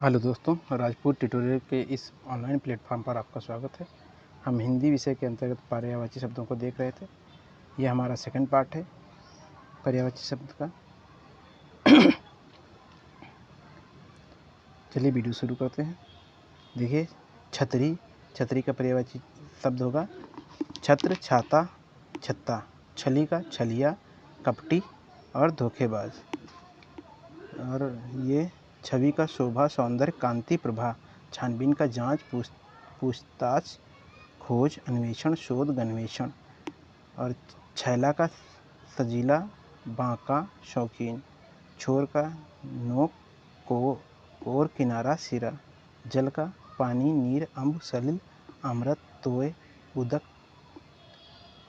Hello दोस्तों, Rajput tutorial के इस ऑनलाइन प्लेटफॉर्म पर आपका स्वागत है। हम हिंदी विषय के अंतर्गत पर्यायवाची शब्दों को देख रहे थे। यह हमारा सेकंड पार्ट है पर्यायवाची शब्द का। चलिए वीडियो शुरू करते हैं। देखिए, छतरी। छतरी का पर्यायवाची शब्द होगा छत्र, छाता, छत्ता। छली का छलिया, कपटी और धोखेबाज। और ये छवि का शोभा, सौंदर्य, कांति, प्रभा। छानबीन का जांच, पूछताछ, खोज, अन्वेषण, शोध, गन्वेषण। और छैला का सजीला, बांका, शौकीन। छोर का नोक, कोर, किनारा, सिरा। जल का पानी, नीर, अम्ब, सलिल, अमृत, तोय, उदक,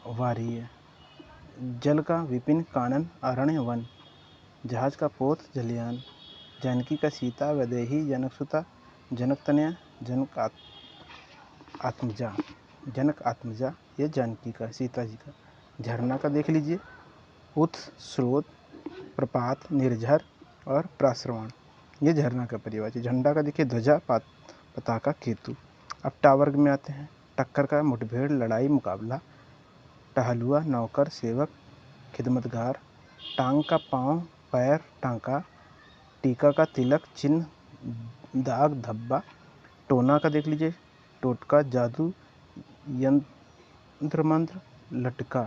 वारिय। जल का विपिन, कानन, अरण्य, वन। जहाज का पोत, जलयान। जानकी का सीता, वैदेही, जनकसुता, जनकतनया, आत्मजा। जनक आत्मजा, ये जानकी का, सीता जी का। झरना का देख लीजिए, उत्स, स्रोत, प्रपात, निर्झर और प्राश्रवण। ये झरना का पर्यायवाची। झंडा का देखिए ध्वजा, पताका, केतु। अब टावर्ग में आते हैं। टक्कर का मुठभेड़, लड़ाई, मुकाबला। टहलुआ, नौकर, सेवक, खिदमतगार। टांग का पाँव, पैर, टांका। टीका का तिलक, चिन्ह, दाग, धब्बा। टोना का देख लीजिए, टोटका, जादू, यंत्र मंत्र, लटका।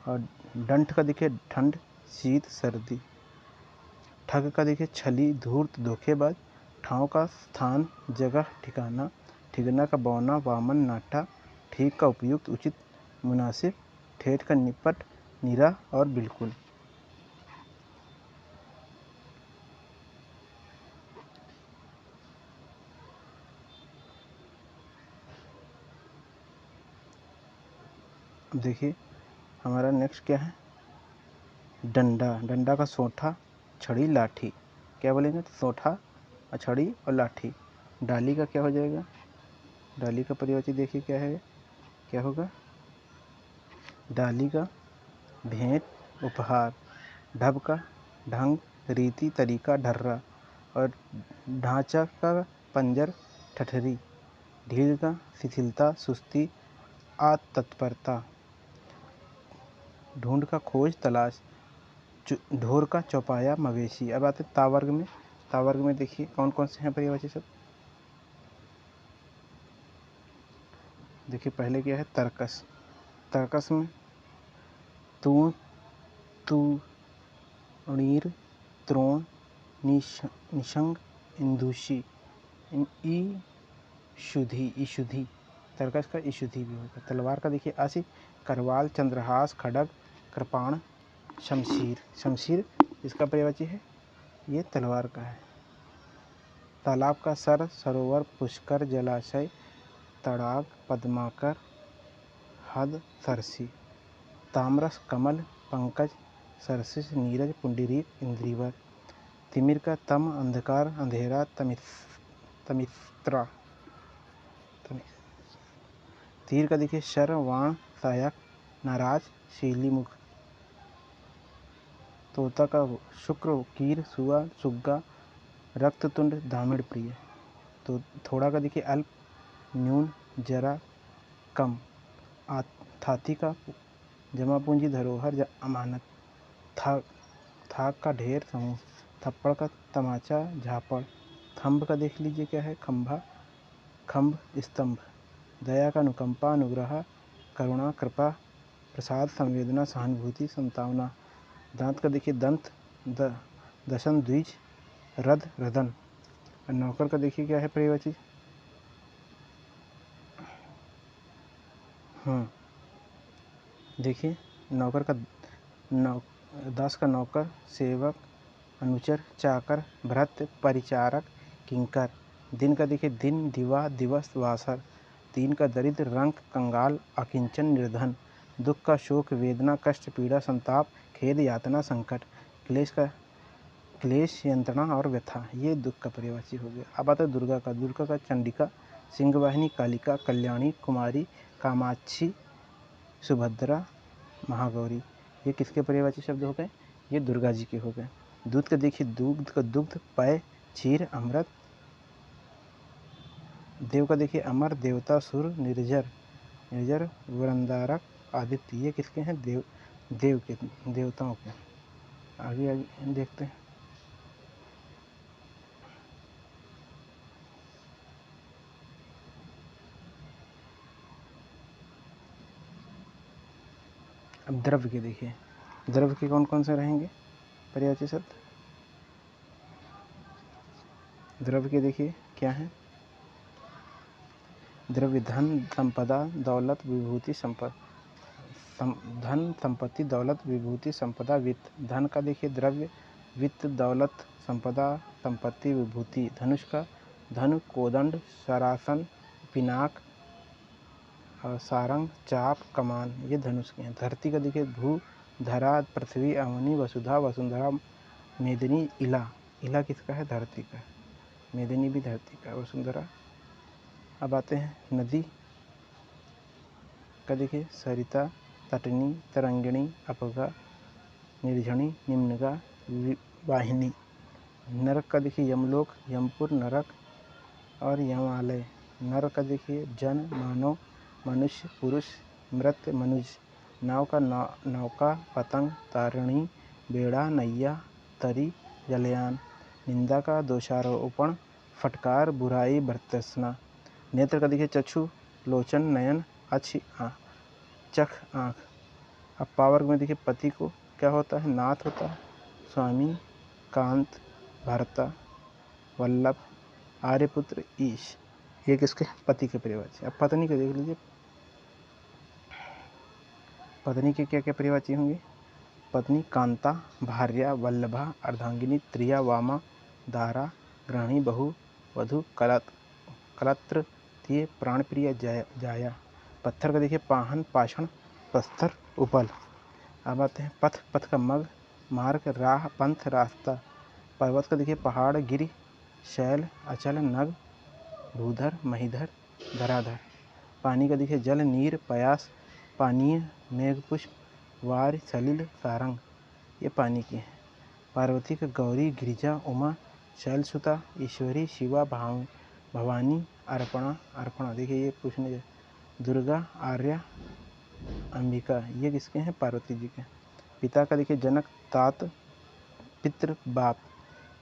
और डंठ का देखिए ठंड, शीत, सर्दी। ठग का देखिए छली, धूर्त, धोखेबाज। ठाव का स्थान, जगह, ठिकाना। ठिगना का बौना, वामन, नाटा। ठीक का उपयुक्त, उचित, मुनासिब। ठेठ का निपट, निरा और बिल्कुल। अब देखिए हमारा नेक्स्ट क्या है, डंडा। डंडा का सोंठा, छड़ी, लाठी। क्या बोलेंगे, सोंठा, छड़ी और लाठी। डाली का क्या हो जाएगा, डाली का पर्यायवाची देखिए क्या है, क्या होगा। डाली का भेंट, उपहार। ढब का ढंग, रीति, तरीका, ढर्रा। और ढांचा का पंजर, ठठरी। ढील का शिथिलता, सुस्ती, अतत्परता। ढूंढ का खोज, तलाश। ढोर का चौपाया, मवेशी। अब आते तावर्ग में। तावर्ग में देखिए कौन कौन से हैं पर्यायवाची शब्द। देखिए पहले क्या है, तर्कस। तर्कस में तू, तू, णीर, त्रोण, निशंग, इंदुषी, ईशुधि। तर्कस का ईशुधि भी होगा। तलवार का देखिए आसी, करवाल, चंद्रहास, खड़ग, कृपाण, शमशीर। शमशीर इसका पर्यायवाची है, ये तलवार का है। तालाब का सर, सरोवर, पुष्कर, जलाशय, तड़ाग, पद्माकर, हद, सरसी। ताम्रस, कमल, पंकज, सरसिस, नीरज, पुंडरीक, इंद्रिवर। तिमिर का तम, अंधकार, अंधेरा, तमिस्त्रा। तीर का देखिए शर, वाण, सहायक, नाराज, शीलीमुख। तोता का शुक्र, कीर, सुआ, सुग्गा, रक्ततुंड, दामिड़ प्रिय। तो थोड़ा का देखिए अल्प, न्यून, जरा, कम। थाती का जमा पूंजी, धरोहर, अमानत। थाक का ढेर, समूह। थप्पड़ का तमाचा, झापड़। खम्भ का देख लीजिए क्या है, खंभा, खम्भ, स्तंभ। दया का अनुकंपा, अनुग्रह, करुणा, कृपा, प्रसाद, संवेदना, सहानुभूति, संतावना। दांत का देखिए दंत, दशन, द्विज, रद, रदन। नौकर का देखिए क्या है पर्यायवाची, देखिए नौकर का दास का नौकर, सेवक, अनुचर, चाकर, भृत्य, परिचारक, किंकर। दिन का देखिए दिन, दिवा, दिवस, वासर। तीन का दरिद्र, रंक, कंगाल, अकिंचन, निर्धन। दुख का शोक, वेदना, कष्ट, पीड़ा, संताप, खेद, यातना, संकट। क्लेश का क्लेश, यंत्रणा और व्यथा। ये दुख का पर्यायवाची हो गया। अब आता है दुर्गा का। दुर्गा का चंडिका, सिंहवाहिनी, कालिका, कल्याणी, कुमारी, कामाक्षी, सुभद्रा, महागौरी। ये किसके पर्यायवाची शब्द हो गए, ये दुर्गा जी के हो गए। दूध का देखिए दूध का दुग्ध, पय, क्षीर, अमृत, देव का देखिए अमर, देवता, सुर, निर्जर, निर्जर, वृंदारक, आदित्य। ये किसके हैं? देव के, देवताओं के। आगे आगे देखते हैं। अब द्रव्य के देखिए, द्रव्य के कौन कौन से रहेंगे पर्यायवाची शब्द? द्रव्य के देखिए क्या है? द्रव्य धन, संपदा, दौलत, विभूति, धन, संपत्ति, दौलत, विभूति, संपदा, वित्त। धन का देखिए द्रव्य, वित्त, दौलत, संपदा, संपत्ति, विभूति। धनुष का धन, कोदंड, सरासन, पिनाक, सारंग, चाप, कमान। ये धनुष के हैं। धरती का देखिए भू, धरा, पृथ्वी, अवनी, वसुधा, वसुंधरा, मेदिनी, इला। इला किसका है? धरती का। मेदिनी भी धरती का, वसुंधरा। अब आते हैं नदी का देखिए सरिता, तटनी, तरंगिणी, अपगा, निर्झणी, निम्नगा, वाहिनी। नरक का देखिए यमलोक, यमपुर, नरक और यमालय। नर का देखिए जन, मानव, मनुष्य, पुरुष, मृत, मनुज। नाव का नौका, पतंग, तारिणी, बेड़ा, नैया, तरी, जलयान। निंदा का दोषारोपण, फटकार, बुराई, भर्त्सना। नेत्र का देखिए चक्षु, लोचन, नयन, अच्छी चख, आँख। अब पावर में देखिए पति को क्या होता है? नाथ होता है, स्वामी, कांत, भर्ता, वल्लभ, आर्यपुत्र, ईश। ये किसके? पति के पर्यायवाची। अब पत्नी के देख लीजिए, पत्नी के क्या क्या पर्यायवाची होंगे? पत्नी कांता, भार्या, वल्लभा, अर्धांगिनी, त्रिया, वामा, दारा, गृहिणी, बहु, वधु, कलत्र, तिय, प्राणप्रिय, जाया। पत्थर का देखिए पाहन, पाषण, प्रस्तर, उपल। अब आते हैं पथ, पथ का मग, मार्ग, राह, पंथ, रास्ता। पर्वत का देखिए पहाड़, गिरि, शैल, अचल, नग, भूधर, महीधर, धराधर। पानी का देखिए जल, नीर, पयास, पानीय, मेघपुष्प, वार, सलिल, सारंग। ये पानी की है। पार्वती का गौरी, गिरिजा, उमा, शैलसुता, ईश्वरी, शिवा, भवानी, अर्पणा। देखिए ये पूछने, दुर्गा, आर्या, अंबिका। ये किसके हैं? पार्वती जी के। पिता का देखिए जनक, तात, पितृ, बाप।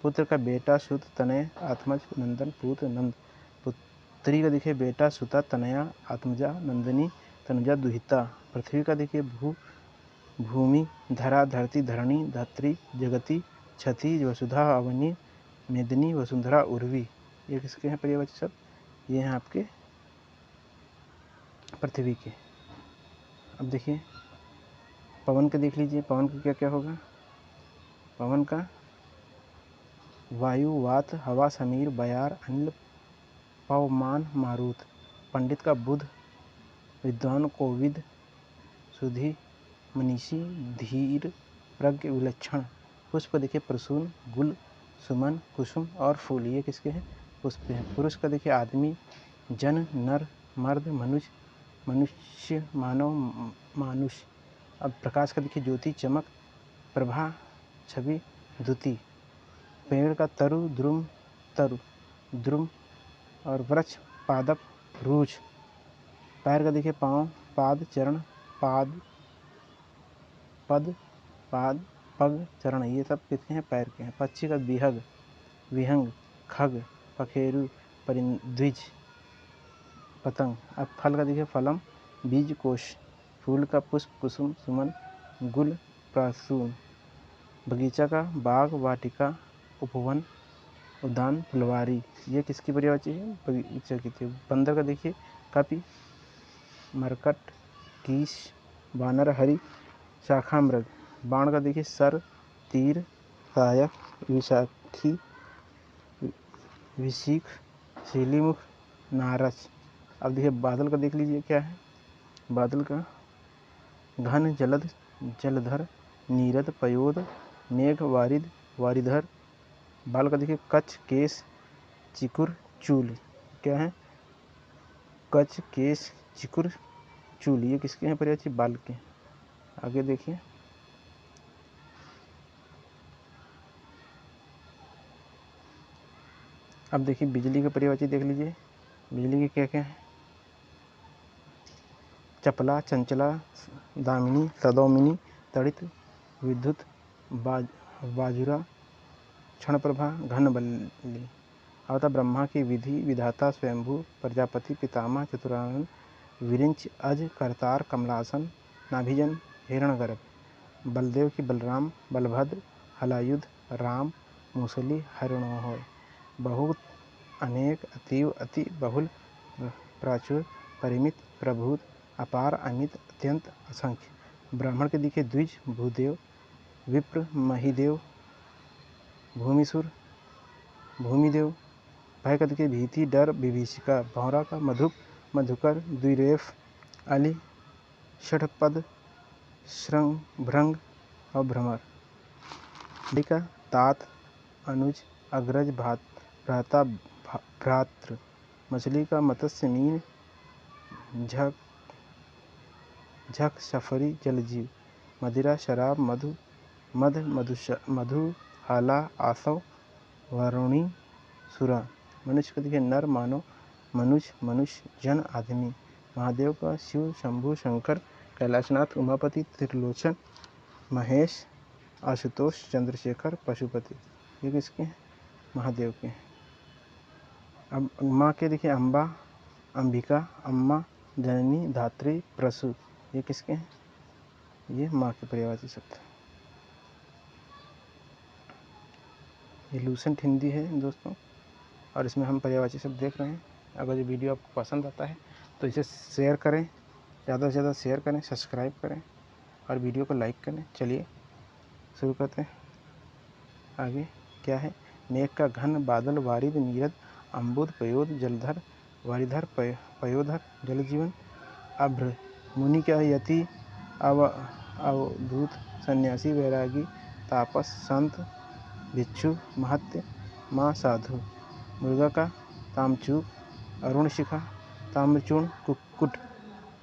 पुत्र का बेटा, सुत, तनय, आत्मज, नंदन, पूत, नंद। पुत्री का देखिए बेटा, सुता, तनया, आत्मजा, नंदिनी, तनुजा, दुहिता। पृथ्वी का देखिए भूमि, धरा, धरती, धरणी, धत्री, जगती, छति, वसुधा, अवनी, मेदिनी, वसुंधरा, उर्वी। ये किसके हैं पर्यायवाची शब्द? ये हैं आपके पृथ्वी के। अब देखिए पवन का देख लीजिए, पवन का क्या क्या होगा? पवन का वायु, वात, हवा, समीर, बयार, अनिल, पवमान, मारुत। पंडित का बुध, विद्वान, कोविद, सुधि, मनीषी, धीर, प्रज्ञ, विलक्षण। पुष्प देखिए प्रसून, गुल, सुमन, कुसुम और फूल। ये किसके हैं? पुष्प हैं। पुरुष का देखिए आदमी, जन, नर, मर्द, मनुष्य, मानव, मानुष। अब प्रकाश का देखिए ज्योति, चमक, प्रभा, छवि, द्युति। पेड़ का तरु, द्रुम और वृक्ष, पादप, रूज। पैर का देखिए पाँव, पाद, चरण, पाद, पग, चरण। ये सब किसके हैं? पैर के हैं। पक्षी का विहंग, खग, पखेरु, परिद्विज, पतंग। अब फल का देखिए फलम, बीज, कोश। फूल का पुष्प, कुसुम, सुमन, गुल, प्रसून। बगीचा का बाग, वाटिका, उपवन, उद्यान, फुलवारी। ये किसकी पर्यायवाची है? बगीचा की थी। बंदर का देखिए कपि, मरकट, कीश, वानर, हरि, शाखा, मृग। बाण का देखिए सर, तीर, सहायक, विशाखी, विशीख, शीलीमुख, नारस। अब देखिए बादल का देख लीजिए क्या है? बादल का घन, जलद, जलधर, नीरद, पयोद, मेघ, वारिद, वारिधर। बाल का देखिए कच्छ, केश, चिकुर, चूल। क्या है? कच्छ, केश, चिकुर, चूल। ये किसके हैं पर्यायवाची? बाल के। आगे देखिए अब देखिए बिजली का पर्यायवाची देख लीजिए। बिजली की क्या क्या है? चपला, चंचला, दामिनी, सदौमिनी, तड़ित, विद्युत, बाजुरा, क्षणप्रभा, घन बल्ली। अवता ब्रह्मा की विधि विधाता स्वयंभू प्रजापति पितामह चतुरानन विरिंच अज करतार कमलासन नाभिजन हिरणगर्भ। बलदेव की बलराम बलभद्र हलायुध राम मूसली हरिणोहोय। बहुत अनेक अतीव अति बहुल प्राचुर परिमित प्रभुत अपार अमित अत्यंत असंख्य। ब्राह्मण के दिखे द्विज भूदेव विप्र महिदेव भूमिसुर भूमिदेव। भय कद के भीति डर विभीषिका। भौरा का मधुप मधुकर द्विरेफ अली षठपद श्रृंग भृंग और भ्रमर। का तात अनुज अग्रज भ्राता भ्रातृ। मछली का मत्स्य मीन झक सफरी जलजीव। मदिरा शराब मधु मध मधुहाला आसव वरुणी सुरा। मनुष्य को दिखे नर मानव मनुज मनुष्य जन आदमी। महादेव का शिव शंभु शंकर कैलाशनाथ उमापति त्रिलोचन महेश आशुतोष चंद्रशेखर पशुपति। ये किसके हैं? महादेव के। अब माँ के देखिए अम्बा अंबिका अम्मा जननी धात्री प्रसु। ये किसके हैं? ये माँ के पर्यायवाची शब्द। ये लूसेंट हिंदी है दोस्तों, और इसमें हम पर्यायवाची शब्द देख रहे हैं। अगर ये वीडियो आपको पसंद आता है तो इसे शेयर करें, ज़्यादा से ज़्यादा शेयर करें, सब्सक्राइब करें और वीडियो को लाइक करें। चलिए शुरू करते हैं। आगे क्या है? मेघ का घन बादल वारिद नीरद अम्बुद पयोद जलधर वारिधर पयोधर जल जीवन। अभ्र मुनि क्या यति अवधूत सन्यासी वैरागी तापस संत भिक्षु महत्य माँ साधु। मुर्गा का तामचूक अरुण शिखा ताम्रचूर्ण कुक्कुट।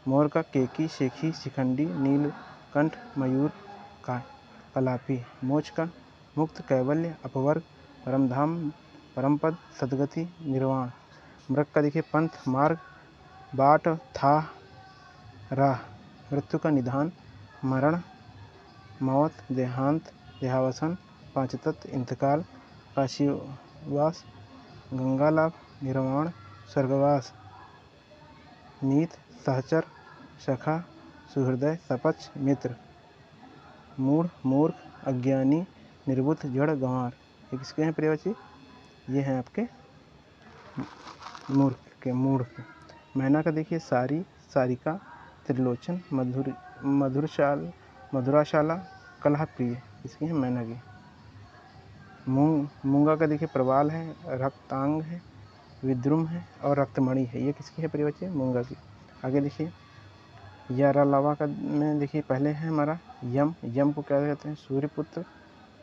मोर का केकी शेखी शिखंडी नीलकंठ मयूर कलापी। मोक्ष का मुक्त कैवल्य अपवर्ग परमधाम परमपद सदगति निर्वाण। मृग का देखिए पंथ मार्ग बाट था राह। मृत्यु का निधान मरण मौत देहांत देहावसन पांचतत्व इंतकाल काशीवास गंगा लाभ निर्वाण स्वर्गवास मीत सहचर सखा सुहृदय सपक्ष मित्र। मूढ़ मूर्ख अज्ञानी निर्बुद्ध जड़ गंवार। ये किसके हैं पर्यायवाची? ये हैं आपके मूर्ख के मूढ़ के। मैना का देखिए सारी सारिका त्रिलोचन मधुराशाला कलह प्रिय। इसकी है मैना की। मूंगा का देखिए प्रवाल है रक्तांग है विद्रुम है और रक्तमणि है। ये किसकी है पर्यायवाची? मूंगा की। आगे देखिए यारालावा का में देखिए पहले है हमारा यम। यम को क्या कहते हैं?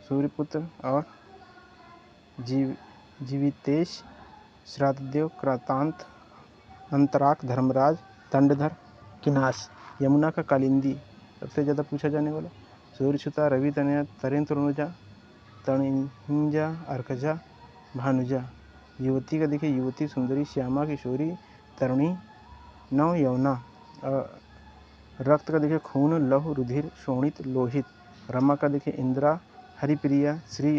सूर्यपुत्र और जीवितेश श्राद्धदेव क्रांतांत अंतराक धर्मराज दंडधर किनास। यमुना का कालिंदी सबसे ज़्यादा पूछा जाने वाला। सूर्यछुता रवि तनया तरेंद्र तनुजा तणिंजा अर्कजा भानुजा। युवती का देखिए युवती सुंदरी श्यामा किशोरी तरुणी नव यौना। रक्त का देखिए खून लहु रुधिर शोणित लोहित। रमा का देखिए इंद्रा हरिप्रिया श्री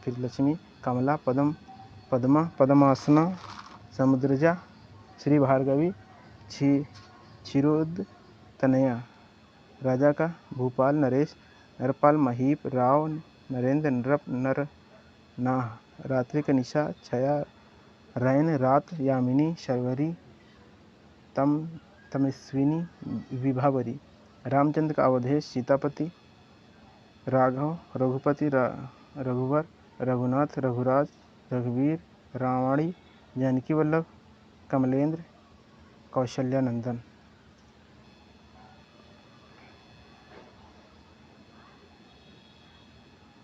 लक्ष्मी कमला पद्मा पद्मासना समुद्रजा श्री भार्गवी क्षीरोद तनया। राजा का भूपाल नरेश नरपाल महीप राव नरेंद्र नृप नर नाह। रात्रि का निशा छया रैन रात यामिनी शर्वरी तमस्विनी विभावरी। रामचंद्र का अवधेश सीतापति राघव रघुपति रघुवर रघुनाथ रघुराज रघुवीर रावणी जानकी वल्लभ कमलेंद्र कौशल्यानंदन।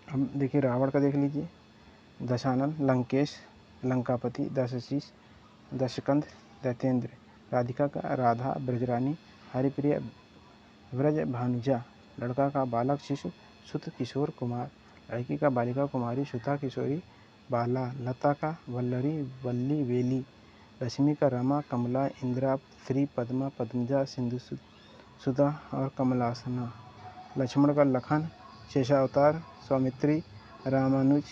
अब देखिए रावण का देख लीजिए दशानन लंकेश लंकापति दशशीष दशकंध दैतेंद्र। राधिका का राधा ब्रजरानी हरिप्रिया व्रज भानुजा। लड़का का बालक शिशु सुत किशोर कुमार। लड़की का बालिका कुमारी सुता किशोरी बाला। लता का वल्लरी वल्ली वेली। लक्ष्मी का रमा, कमला, इंदिरा, श्री, पद्मा, पद्मजा, सिंधु सुधा और कमलासना। लक्ष्मण का लखन, शेषावतार, सौमित्री, रामानुज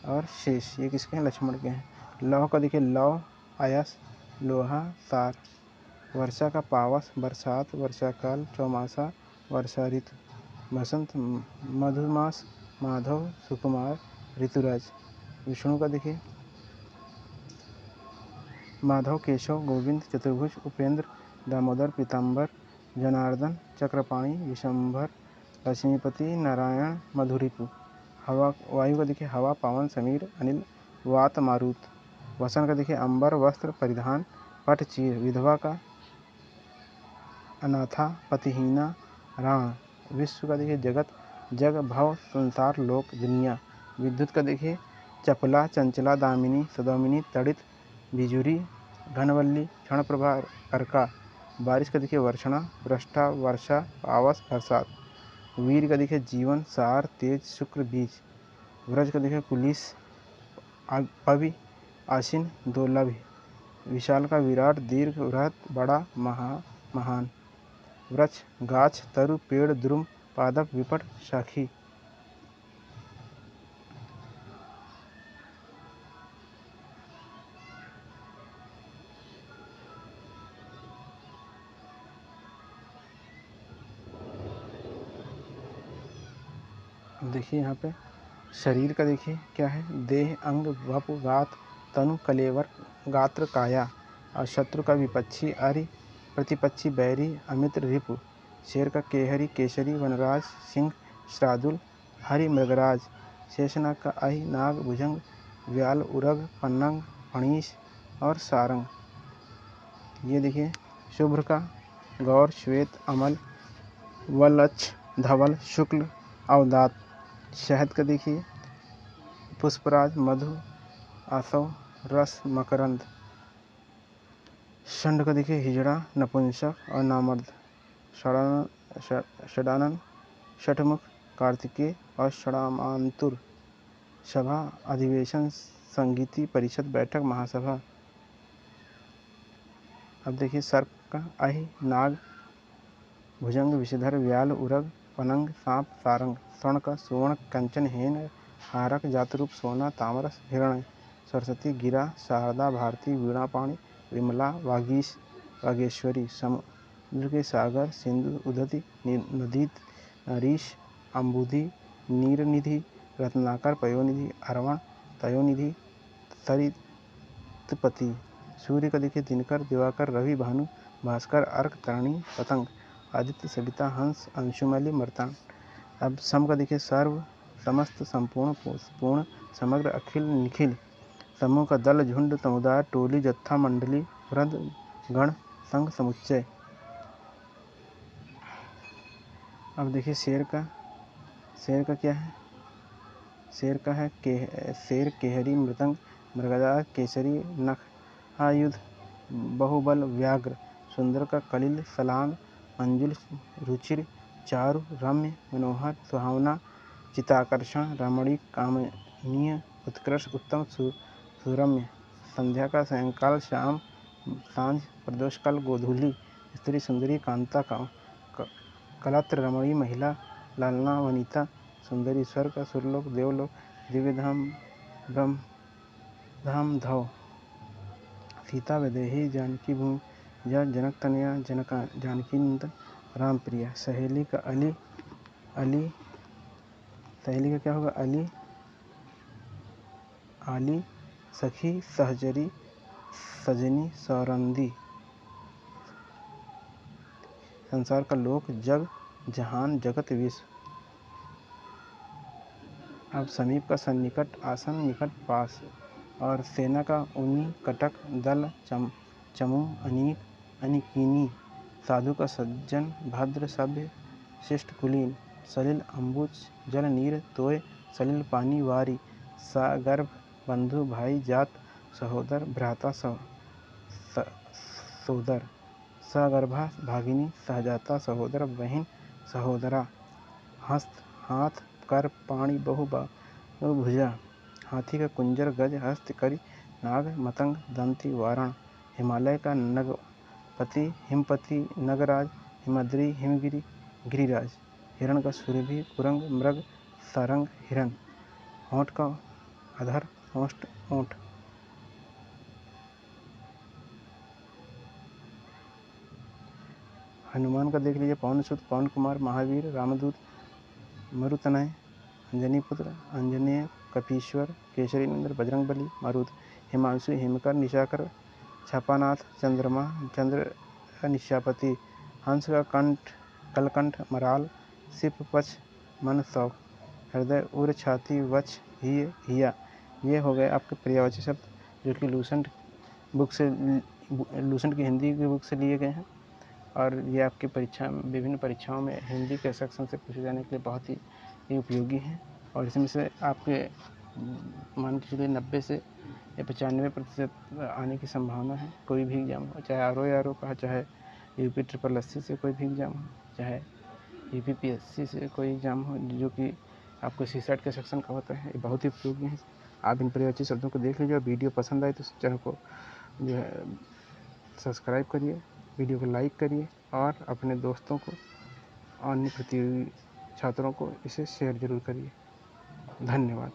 और शेष, ये किसके हैं? लक्ष्मण के हैं। लौह का देखिए लौ, आयस, लोहा, सार। वर्षा का पावस, बरसात, वर्षाकाल, चौमासा, वर्षा ऋतु, बसंत, मधुमास, माधव, सुकुमार, ऋतुराज। विष्णु का देखिए माधव, केशव, गोविंद, चतुर्भुज, उपेंद्र, दामोदर, पीताम्बर, जनार्दन, चक्रपाणी, विशंभर, लक्ष्मीपति, नारायण, मधुरिपु। हवा वायु का देखिए हवा, पवन, समीर, अनिल, वात, मारुत। वसन का देखिए अंबर, वस्त्र, परिधान, पट, चीर। विधवा का अनाथा, पतिहीना, राण। विश्व का देखिए जगत, जग, भव, संसार, लोक, दुनिया। विद्युत का देखिए चपला, चंचला, दामिनी, सदौमिनी, तड़ित, बिजुरी, घनवल्ली, क्षणप्रभा, अर्का। बारिश का देखिए वर्षणा, वृष्टा, वर्षा, पावस, बरसात। वीर का देखिए जीवन, सार, तेज, शुक्र, बीज। व्रज का देखिए पुलिस, पवि, आशीन, दुर्लभ। विशाल का विराट, दीर्घ, बृहत, बड़ा, महान। वृक्ष, गाछ, तरु, पेड़, द्रुम, पादप, विपट, शाखी। देखिए यहाँ पे शरीर का देखिए क्या है, देह, अंग, वप, गात, तनु, कलेवर, गात्र, काया। और शत्रु का विपक्षी, अरि, प्रतिपक्षी, बैरी, अमित्र, रिपु। शेर का केहरी, केसरी, वनराज, सिंह, श्रादुल, हरि, मृगराज। शेषनाग का अहि, नाग, भुजंग, व्याल, उरग, पन्नग, फणीस और सारंग। ये देखिए शुभ्र का गौर, श्वेत, अमल, वलक्ष, धवल, शुक्ल, अवदात। शहद का देखिए पुष्पराज, मधु, आसव, रस, मकरंद। षंड का देखिए हिजड़ा, नपुंसक और नामर्द। षडानन, षठमुख, कार्तिकेय और षडामांतुर। सभा, अधिवेशन, संगीति, परिषद, बैठक, महासभा। अब देखिए सर्प का अहि, नाग, भुजंग, विषधर, व्याल, उरग, पनंग, सांप, सारंग। स्वर्ण का सुवर्ण, कंचन, हेन, हारक, जातरूप, सोना, तामरस, हिरण्य। सरस्वती, गिरा, शारदा, भारती, वीणापाणी, विमला, वागीश, वागेश्वरी। समुद्र के सागर, सिंधु, उदती, नदी, नरीश, अम्बुधि, नीरनिधि, रत्नाकर, पयोनिधि, अरवण, तयोनिधि, सरितपति। सूर्य का देखिए दिनकर, दिवाकर, रवि, भानु, भास्कर, अर्क, तरणी, पतंग, आदित्य, सविता, हंस, अंशुमलि, मर्तान। अब सम का देखिए सर्व, समस्त, संपूर्ण, पूर्ण, समग्र, अखिल, निखिल। समूह का दल, झुंड, समुदाय, टोली, जत्था, मंडली, वृंद, गण, संघ, समुच्चय। अब देखिए शेर का क्या है? शेर का है शेर, केहरी, मृदंग, मृगराज, केसरी, नख, आयुध, बहुबल, व्याघ्र। सुंदर का कलिल, सलाम, मंजुल, रुचिर, चारु, रम्य, मनोहर, सुहावना, चिताकर्षण, रमणीक, कामनीय, उत्कृष्ट, उत्तम, सुरम्य। संध्या का सायंकाल, शाम, सांझ, प्रदोष काल, गोधूली। स्त्री, सुंदरी, कांता, कलत्र, रमणी, महिला, लालना, वनिता, सुंदरी। स्वर्ग का सुरलोक, देवलोक, दिव्यधाम, ब्रह्मधाम, धव। सीता, वैदेही, जानकी भूमि, जनक तनया, जानकी नंदन, राम प्रिया। सहेली का अली, सहेली का क्या होगा? अली, आली, सखी, सहचरी, सजनी, सौरंदी। संसार का लोक, जग, जहान, जगत, विश्व। अब समीप का सन्निकट, आसन, निकट, पास। और सेना का ऊनी, कटक, दल, चमू, अनीक, अनिकीनी। साधु का सज्जन, भद्र, सभ्य, शिष्ट, कुलीन। सलिल, अम्बुज, जल, नीर, तोय, सलिल, पानी, वारी। सगर्भ, बंधु, भाई, जात, सहोदर, भ्राता, सोदर। सगर्भा, भागिनी, सहजाता, सहोदर, बहन, सहोदरा। हस्त, हाथ, कर, पाणी, बहुभुजा। हाथी का कुंजर, गज, हस्त, करी, नाग, मतंग, दंती, वारण, हिमालय का नगपति, हिमपति, नगराज, हिमद्री, हिमगिरी, गिरिराज, हिरण का सुरभि, कुरंग, मृग, सारंग, हिरन, होंठ का अधर, होस्ट, ऊंट। हनुमान का देख लीजिए, पवन सुत, पवन कुमार, महावीर, रामदूत, मरुतनय, अंजनी पुत्र, अंजनेय, कपीश्वर, केसरी नंदन, बजरंगबली, मारुत, हिमांशु, हिमकर, निशाकर, छापानाथ, चंद्रमा, चंद्र निशापति, हंस का कंठ, कलकंठ, मराल, सिप, पक्ष, मन, सौ, हृदय, उर, छाती, वक्ष, हिया। ये हो गए आपके पर्यायवाची शब्द जो कि लूसेंट की हिंदी की बुक से लिए गए हैं, और ये आपकी विभिन्न परीक्षाओं में हिंदी के सेक्शन से पूछे जाने के लिए बहुत ही उपयोगी हैं। और इसमें से आपके मान के चलिए 90 से या 95% आने की संभावना है। कोई भी एग्ज़ाम हो, चाहे आर ओ का, चाहे यूपी SSSC से कोई भी एग्ज़ाम हो, चाहे UPPSC से कोई एग्ज़ाम हो जो कि आपको CSAT के सेक्शन का होता है, ये बहुत ही उपयोगी है। आप इन पर्यायवाची शब्दों को देख लीजिए, और वीडियो पसंद आए तो चैनल को जो है सब्सक्राइब करिए, वीडियो को लाइक करिए, और अपने दोस्तों को, अन्य प्रतियोगी छात्रों को इसे शेयर ज़रूर करिए। धन्यवाद।